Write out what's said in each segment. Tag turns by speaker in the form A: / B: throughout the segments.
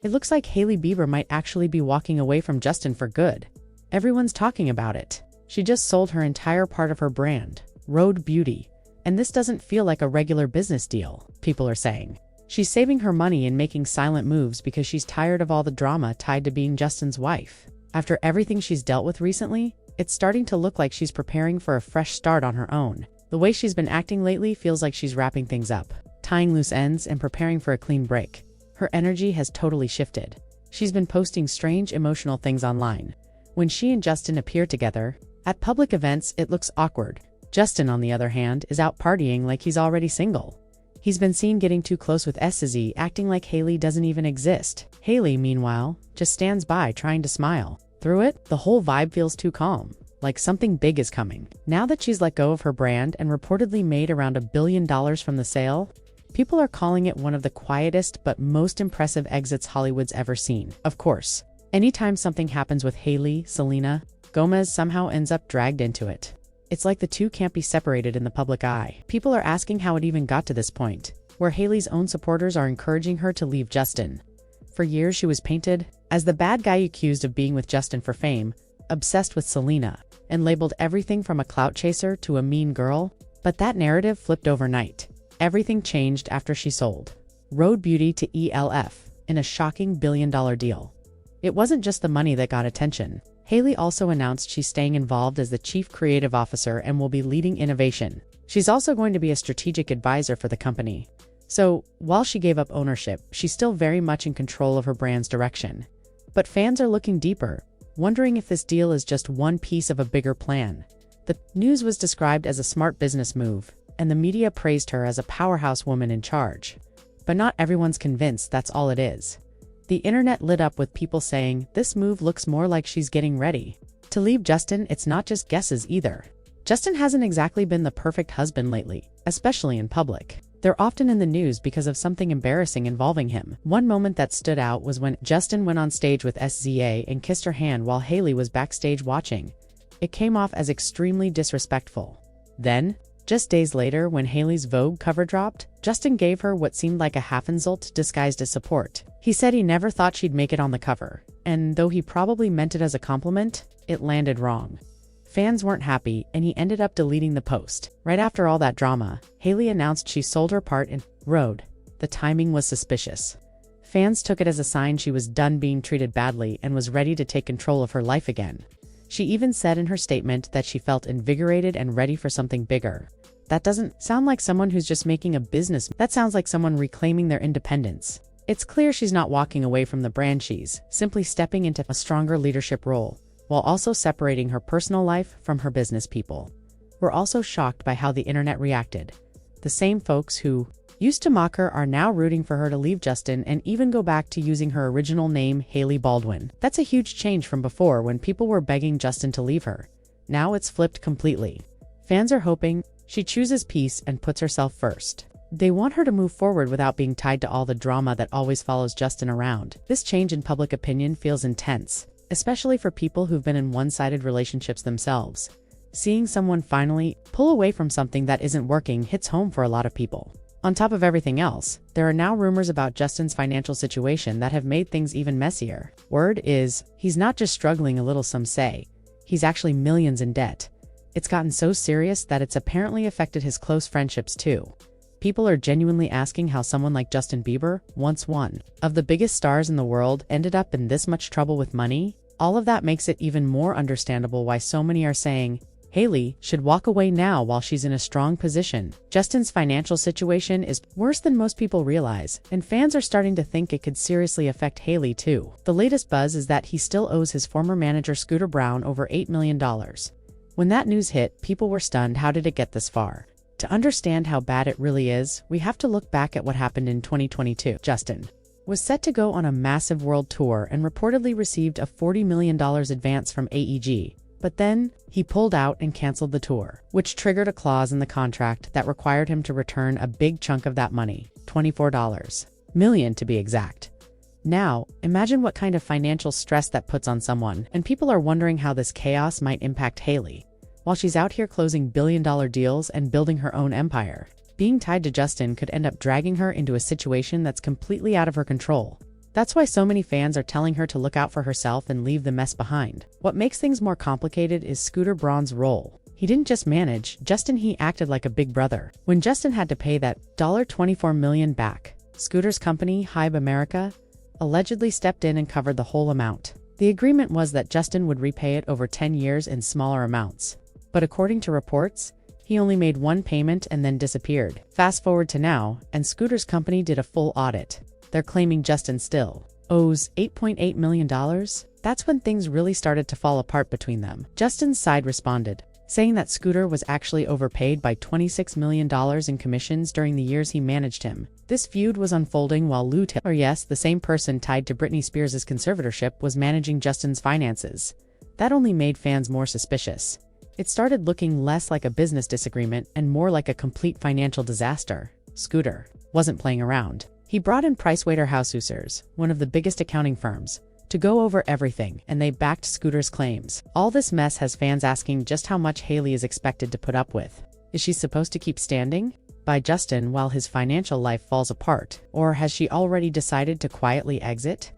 A: It looks like Hailey Bieber might actually be walking away from Justin for good. Everyone's talking about it. She just sold her entire part of her brand, Rhode Beauty, and this doesn't feel like a regular business deal, people are saying. She's saving her money and making silent moves because she's tired of all the drama tied to being Justin's wife. After everything she's dealt with recently, it's starting to look like she's preparing for a fresh start on her own. The way she's been acting lately feels like she's wrapping things up, tying loose ends and preparing for a clean break. Her energy has totally shifted. She's been posting strange emotional things online. When she and Justin appear together, at public events it looks awkward. Justin, on the other hand, is out partying like he's already single. He's been seen getting too close with SZ, acting like Hailey doesn't even exist. Hailey, meanwhile, just stands by trying to smile. Through it, the whole vibe feels too calm, like something big is coming. Now that she's let go of her brand and reportedly made around $1 billion from the sale, people are calling it one of the quietest but most impressive exits Hollywood's ever seen. Of course, anytime something happens with Hailey, Selena Gomez somehow ends up dragged into it. It's like the two can't be separated in the public eye. People are asking how it even got to this point, where Hailey's own supporters are encouraging her to leave Justin. For years she was painted as the bad guy accused of being with Justin for fame, obsessed with Selena, and labeled everything from a clout chaser to a mean girl. But that narrative flipped overnight. Everything changed after she sold Rhode Beauty to ELF in a shocking $1 billion deal. It wasn't just the money that got attention. Hailey also announced she's staying involved as the chief creative officer and will be leading innovation. She's also going to be a strategic advisor for the company. So, while she gave up ownership, she's still very much in control of her brand's direction. But fans are looking deeper, wondering if this deal is just one piece of a bigger plan. The news was described as a smart business move, and the media praised her as a powerhouse woman in charge. But not everyone's convinced that's all it is. The internet lit up with people saying, this move looks more like she's getting ready to leave Justin. It's not just guesses either. Justin hasn't exactly been the perfect husband lately, especially in public. They're often in the news because of something embarrassing involving him. One moment that stood out was when Justin went on stage with SZA and kissed her hand while Hailey was backstage watching. It came off as extremely disrespectful. Then, just days later, when Hailey's Vogue cover dropped, Justin gave her what seemed like a half insult disguised as support. He said he never thought she'd make it on the cover, and though he probably meant it as a compliment, it landed wrong. Fans weren't happy, and he ended up deleting the post. Right after all that drama, Hailey announced she sold her part in Rhode. The timing was suspicious. Fans took it as a sign she was done being treated badly and was ready to take control of her life again. She even said in her statement that she felt invigorated and ready for something bigger. That doesn't sound like someone who's just making a business. That sounds like someone reclaiming their independence. It's clear she's not walking away from the brand, she's simply stepping into a stronger leadership role, while also separating her personal life from her business people. We're also shocked by how the internet reacted. The same folks who used to mock her are now rooting for her to leave Justin and even go back to using her original name, Hailey Baldwin. That's a huge change from before when people were begging Justin to leave her. Now it's flipped completely. Fans are hoping she chooses peace and puts herself first. They want her to move forward without being tied to all the drama that always follows Justin around. This change in public opinion feels intense, especially for people who've been in one-sided relationships themselves. Seeing someone finally pull away from something that isn't working hits home for a lot of people. On top of everything else, there are now rumors about Justin's financial situation that have made things even messier. Word is, he's not just struggling a little, some say. He's actually millions in debt. It's gotten so serious that it's apparently affected his close friendships too. People are genuinely asking how someone like Justin Bieber, once one of the biggest stars in the world, ended up in this much trouble with money. All of that makes it even more understandable why so many are saying Hailey should walk away now while she's in a strong position. Justin's financial situation is worse than most people realize, and fans are starting to think it could seriously affect Hailey too. The latest buzz is that he still owes his former manager Scooter Braun over $8 million. When that news hit, people were stunned. How did it get this far? To understand how bad it really is, we have to look back at what happened in 2022. Justin was set to go on a massive world tour and reportedly received a $40 million advance from AEG. But then, he pulled out and canceled the tour, which triggered a clause in the contract that required him to return a big chunk of that money, $24 million to be exact. Now, imagine what kind of financial stress that puts on someone, and people are wondering how this chaos might impact Hailey. While she's out here closing billion-dollar deals and building her own empire, being tied to Justin could end up dragging her into a situation that's completely out of her control. That's why so many fans are telling her to look out for herself and leave the mess behind. What makes things more complicated is Scooter Braun's role. He didn't just manage Justin, he acted like a big brother. When Justin had to pay that $24 million back, Scooter's company, Hybe America, allegedly stepped in and covered the whole amount. The agreement was that Justin would repay it over 10 years in smaller amounts. But according to reports, he only made one payment and then disappeared. Fast forward to now, and Scooter's company did a full audit. They're claiming Justin still owes $8.8 million. That's when things really started to fall apart between them. Justin's side responded, saying that Scooter was actually overpaid by $26 million in commissions during the years he managed him. This feud was unfolding while Lou Taylor, yes, the same person tied to Britney Spears' conservatorship, was managing Justin's finances. That only made fans more suspicious. It started looking less like a business disagreement and more like a complete financial disaster. Scooter wasn't playing around. He brought in PricewaterhouseCoopers, one of the biggest accounting firms, to go over everything, and they backed Scooter's claims. All this mess has fans asking just how much Hailey is expected to put up with. Is she supposed to keep standing by Justin while his financial life falls apart, or has she already decided to quietly exit?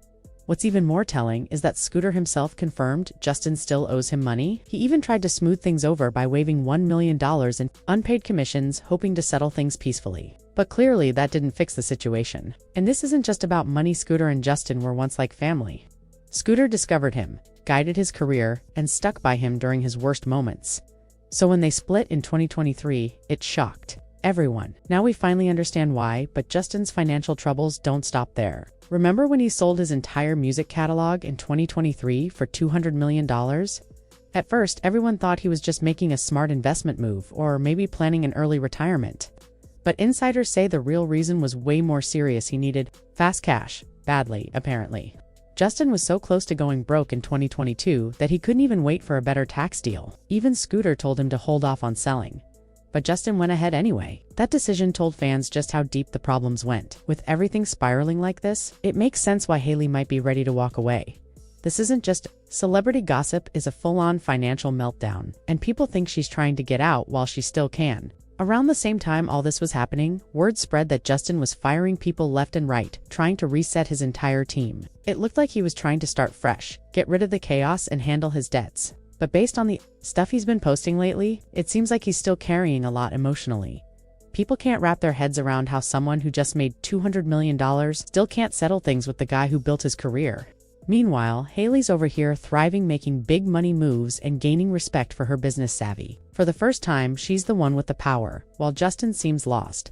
A: What's even more telling is that Scooter himself confirmed Justin still owes him money. He even tried to smooth things over by waiving $1 million in unpaid commissions, hoping to settle things peacefully. But clearly that didn't fix the situation. And this isn't just about money. Scooter and Justin were once like family. Scooter discovered him, guided his career, and stuck by him during his worst moments. So when they split in 2023, it shocked everyone. Now we finally understand why, but Justin's financial troubles don't stop there. Remember when he sold his entire music catalog in 2023 for $200 million? At first, everyone thought he was just making a smart investment move or maybe planning an early retirement. But insiders say the real reason was way more serious. He needed fast cash, badly, apparently. Justin was so close to going broke in 2022 that he couldn't even wait for a better tax deal. Even Scooter told him to hold off on selling. But Justin went ahead anyway. That decision told fans just how deep the problems went. With everything spiraling like this, it makes sense why Hailey might be ready to walk away. This isn't just celebrity gossip, is a full-on financial meltdown, and people think she's trying to get out while she still can. Around the same time all this was happening, word spread that Justin was firing people left and right, trying to reset his entire team. It looked like he was trying to start fresh, get rid of the chaos, and handle his debts. But based on the stuff he's been posting lately, it seems like he's still carrying a lot emotionally. People can't wrap their heads around how someone who just made $200 million still can't settle things with the guy who built his career. Meanwhile, Hailey's over here thriving, making big money moves and gaining respect for her business savvy. For the first time, she's the one with the power, while Justin seems lost.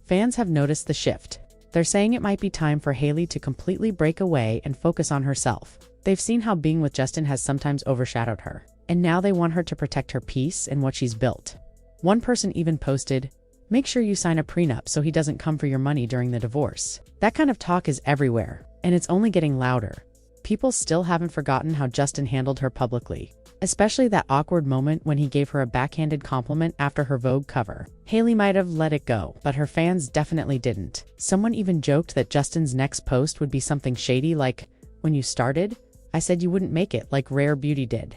A: Fans have noticed the shift. They're saying it might be time for Hailey to completely break away and focus on herself. They've seen how being with Justin has sometimes overshadowed her, and now they want her to protect her peace and what she's built. One person even posted, "Make sure you sign a prenup so he doesn't come for your money during the divorce." That kind of talk is everywhere, and it's only getting louder. People still haven't forgotten how Justin handled her publicly, especially that awkward moment when he gave her a backhanded compliment after her Vogue cover. Hailey might have let it go, but her fans definitely didn't. Someone even joked that Justin's next post would be something shady like, "When you started, I said you wouldn't make it like Rare Beauty did,"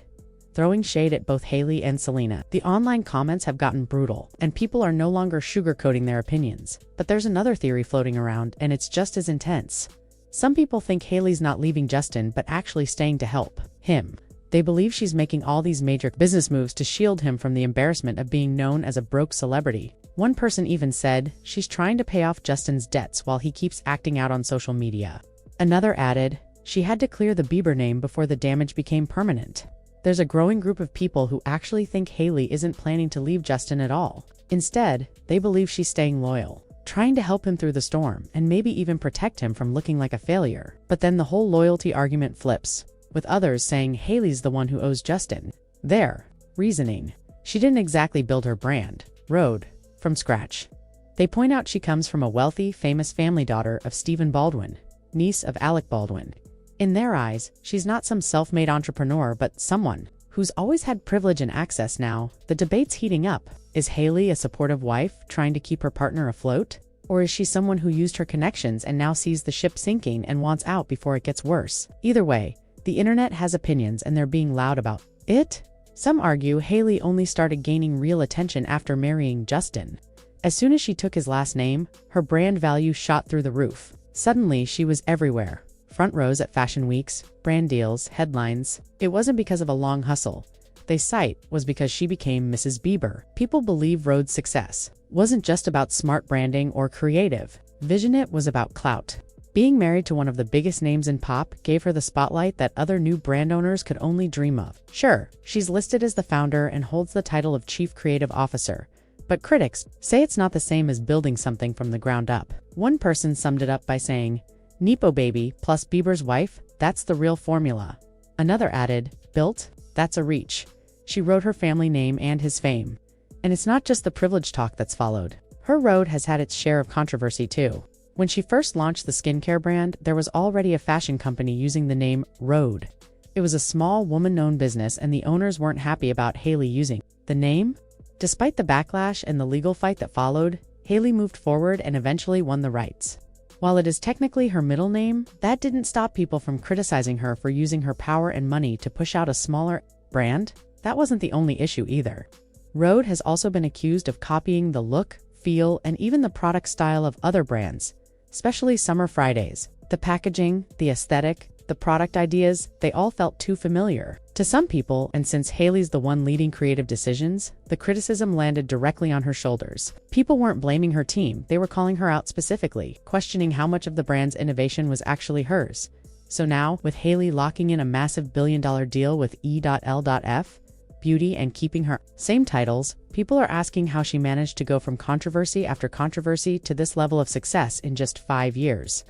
A: throwing shade at both Hailey and Selena. The online comments have gotten brutal, and people are no longer sugarcoating their opinions. But there's another theory floating around, and it's just as intense. Some people think Hailey's not leaving Justin but actually staying to help him. They believe she's making all these major business moves to shield him from the embarrassment of being known as a broke celebrity. One person even said she's trying to pay off Justin's debts while he keeps acting out on social media. Another added, she had to clear the Bieber name before the damage became permanent. There's a growing group of people who actually think Hailey isn't planning to leave Justin at all. Instead, they believe she's staying loyal, trying to help him through the storm, and maybe even protect him from looking like a failure. But then the whole loyalty argument flips, with others saying Hailey's the one who owes Justin their reasoning. She didn't exactly build her brand, Rhode, from scratch. They point out she comes from a wealthy, famous family, daughter of Stephen Baldwin, niece of Alec Baldwin. In their eyes, she's not some self-made entrepreneur but someone who's always had privilege and access. Now, the debate's heating up. Is Hailey a supportive wife trying to keep her partner afloat? Or is she someone who used her connections and now sees the ship sinking and wants out before it gets worse? Either way, the internet has opinions and they're being loud about it. Some argue Hailey only started gaining real attention after marrying Justin. As soon as she took his last name, her brand value shot through the roof. Suddenly, she was everywhere. front rows at fashion weeks, brand deals, headlines. It wasn't because of a long hustle. They cite was because she became Mrs. Bieber. People believe Rhode's success wasn't just about smart branding or creative vision, it was about clout. Being married to one of the biggest names in pop gave her the spotlight that other new brand owners could only dream of. Sure, she's listed as the founder and holds the title of Chief Creative Officer, but critics say it's not the same as building something from the ground up. One person summed it up by saying, "Nepo baby plus Bieber's wife, that's the real formula." Another added, "Built? That's a reach." She wrote her family name and his fame. And it's not just the privilege talk that's followed. Her Rhode has had its share of controversy too. When she first launched the skincare brand, there was already a fashion company using the name Rhode. It was a small woman-owned business and the owners weren't happy about Hailey using the name. Despite the backlash and the legal fight that followed, Hailey moved forward and eventually won the rights. While it is technically her middle name, that didn't stop people from criticizing her for using her power and money to push out a smaller brand. That wasn't the only issue either. Rhode has also been accused of copying the look, feel, and even the product style of other brands, especially Summer Fridays. The packaging, the aesthetic, the product ideas, they all felt too familiar to some people, and since Hailey's the one leading creative decisions, the criticism landed directly on her shoulders. People weren't blaming her team, they were calling her out specifically, questioning how much of the brand's innovation was actually hers. So now, with Hailey locking in a massive billion-dollar deal with E.L.F. Beauty and keeping her same titles, people are asking how she managed to go from controversy after controversy to this level of success in just 5 years.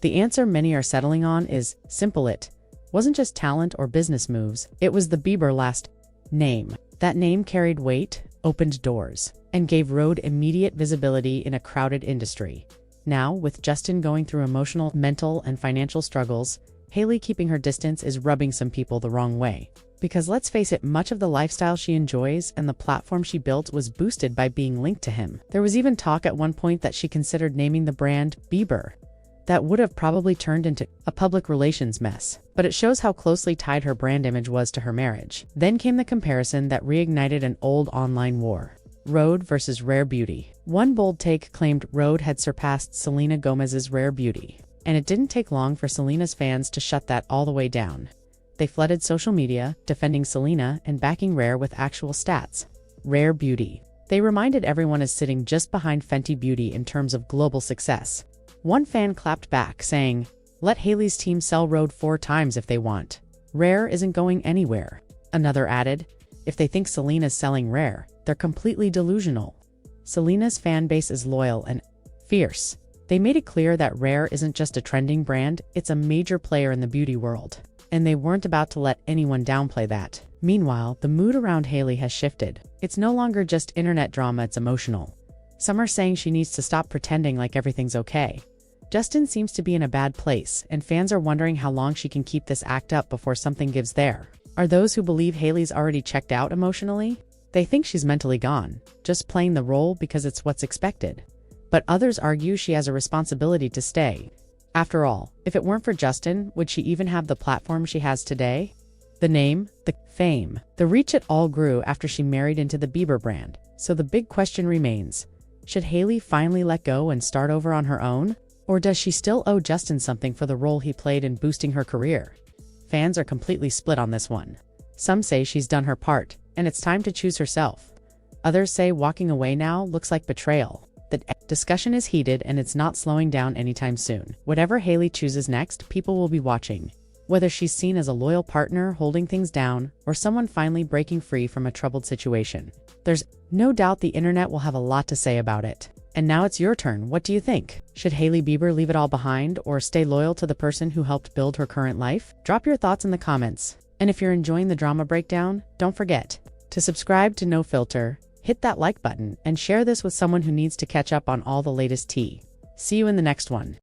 A: The answer many are settling on is simple. It wasn't just talent or business moves, it was the Bieber last name. That name carried weight, opened doors, and gave Rhode immediate visibility in a crowded industry. Now, with Justin going through emotional, mental, and financial struggles, Hailey keeping her distance is rubbing some people the wrong way. Because let's face it, much of the lifestyle she enjoys and the platform she built was boosted by being linked to him. There was even talk at one point that she considered naming the brand Bieber. That would have probably turned into a public relations mess, but it shows how closely tied her brand image was to her marriage. Then came the comparison that reignited an old online war. Rhode versus Rare Beauty. One bold take claimed Rhode had surpassed Selena Gomez's Rare Beauty, and it didn't take long for Selena's fans to shut that all the way down. They flooded social media, defending Selena and backing Rare with actual stats. Rare Beauty. They reminded everyone is sitting just behind Fenty Beauty in terms of global success. One fan clapped back, saying, "Let Hailey's team sell Rhode 4 times if they want. Rare isn't going anywhere." Another added, "If they think Selena's selling Rare, they're completely delusional. Selena's fan base is loyal and fierce." They made it clear that Rare isn't just a trending brand, it's a major player in the beauty world. And they weren't about to let anyone downplay that. Meanwhile, the mood around Hailey has shifted. It's no longer just internet drama, it's emotional. Some are saying she needs to stop pretending like everything's okay. Justin seems to be in a bad place, and fans are wondering how long she can keep this act up before something gives there. Are those who believe Hailey's already checked out emotionally? They think she's mentally gone, just playing the role because it's what's expected. But others argue she has a responsibility to stay. After all, if it weren't for Justin, would she even have the platform she has today? The name, the fame, the reach, it all grew after she married into the Bieber brand. So the big question remains, should Hailey finally let go and start over on her own? Or does she still owe Justin something for the role he played in boosting her career? Fans are completely split on this one. Some say she's done her part, and it's time to choose herself. Others say walking away now looks like betrayal. The discussion is heated and it's not slowing down anytime soon. Whatever Hailey chooses next, people will be watching. Whether she's seen as a loyal partner holding things down, or someone finally breaking free from a troubled situation. There's no doubt the internet will have a lot to say about it. And now it's your turn. What do you think? Should Hailey Bieber leave it all behind or stay loyal to the person who helped build her current life? Drop your thoughts in the comments. And if you're enjoying the drama breakdown, don't forget to subscribe to No Filter, hit that like button, and share this with someone who needs to catch up on all the latest tea. See you in the next one.